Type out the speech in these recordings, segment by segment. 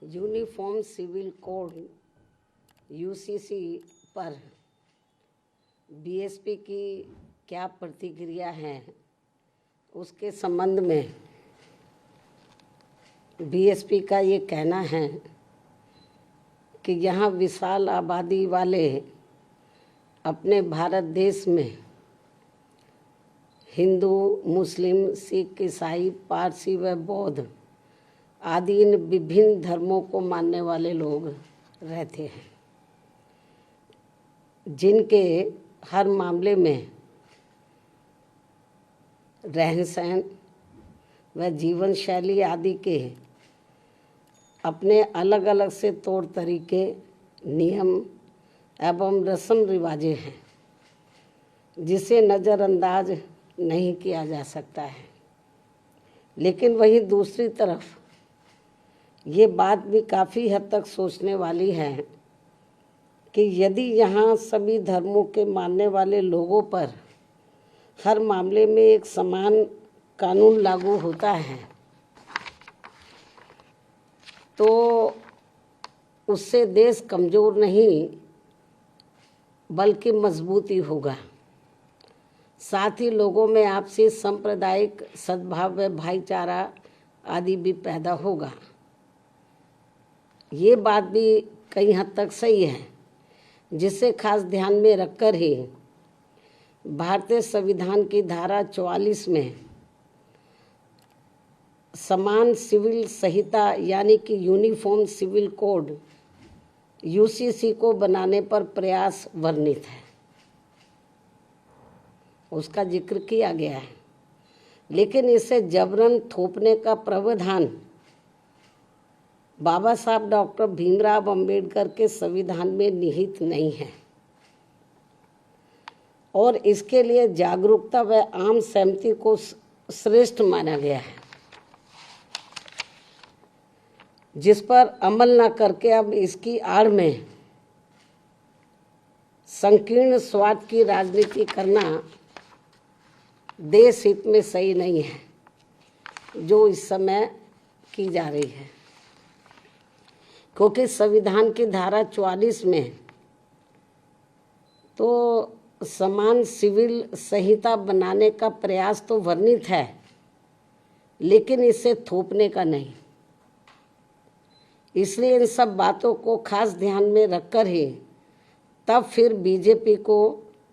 Uniform civil code UCC पर BSP की क्या प्रतिक्रिया है, उसके संबंध में बीएसपी का ये कहना है कि यहाँ विशाल आबादी वाले अपने भारत देश में हिंदू, मुस्लिम, सिख, ईसाई, पारसी व बौद्ध आदि इन विभिन्न धर्मों को मानने वाले लोग रहते हैं, जिनके हर मामले में रहन सहन व जीवन शैली आदि के अपने अलग अलग से तौर तरीके, नियम एवं रस्म रिवाजें हैं, जिसे नज़रअंदाज नहीं किया जा सकता है। लेकिन वहीं दूसरी तरफ ये बात भी काफ़ी हद तक सोचने वाली है कि यदि यहाँ सभी धर्मों के मानने वाले लोगों पर हर मामले में एक समान कानून लागू होता है तो उससे देश कमज़ोर नहीं बल्कि मजबूत ही होगा। साथ ही लोगों में आपसी सांप्रदायिक सद्भाव व भाईचारा आदि भी पैदा होगा। ये बात भी कई हद तक सही है, जिसे खास ध्यान में रखकर ही भारतीय संविधान की धारा 44 में समान सिविल संहिता यानी कि यूनिफॉर्म सिविल कोड यूसीसी को बनाने पर प्रयास वर्णित है, उसका जिक्र किया गया है। लेकिन इसे जबरन थोपने का प्रावधान बाबा साहब डॉक्टर भीमराव अंबेडकर के संविधान में निहित नहीं है और इसके लिए जागरूकता व आम सहमति को श्रेष्ठ माना गया है, जिस पर अमल न करके अब इसकी आड़ में संकीर्ण स्वार्थ की राजनीति करना देश हित में सही नहीं है, जो इस समय की जा रही है। क्योंकि संविधान की धारा 44 में तो समान सिविल संहिता बनाने का प्रयास तो वर्णित है, लेकिन इसे थोपने का नहीं। इसलिए इन सब बातों को खास ध्यान में रखकर ही तब फिर बीजेपी को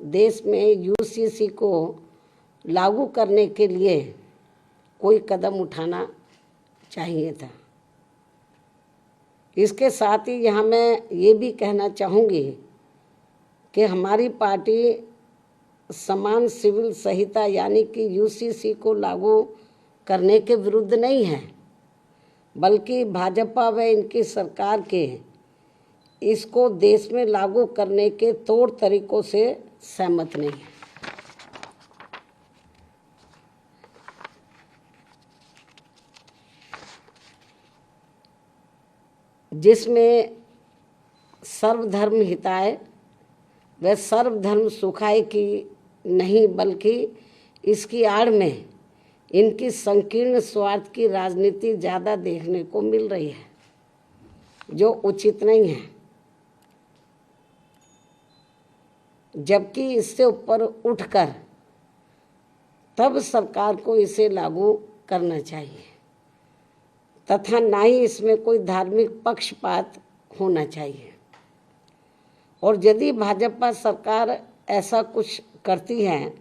देश में यूसीसी को लागू करने के लिए कोई कदम उठाना चाहिए था। इसके साथ ही यहाँ मैं ये भी कहना चाहूँगी कि हमारी पार्टी समान सिविल संहिता यानी कि यूसीसी को लागू करने के विरुद्ध नहीं है, बल्कि भाजपा व इनकी सरकार के इसको देश में लागू करने के तौर तरीकों से सहमत नहीं है। जिसमें सर्वधर्म हिताय व सर्वधर्म सुखाय की नहीं, बल्कि इसकी आड़ में इनकी संकीर्ण स्वार्थ की राजनीति ज़्यादा देखने को मिल रही है, जो उचित नहीं है। जबकि इससे ऊपर उठकर तब सरकार को इसे लागू करना चाहिए तथा ना ही इसमें कोई धार्मिक पक्षपात होना चाहिए। और यदि भाजपा सरकार ऐसा कुछ करती है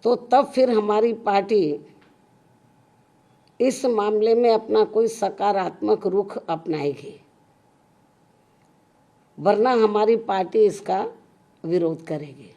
तो तब फिर हमारी पार्टी इस मामले में अपना कोई सकारात्मक रुख अपनाएगी, वरना हमारी पार्टी इसका विरोध करेगी।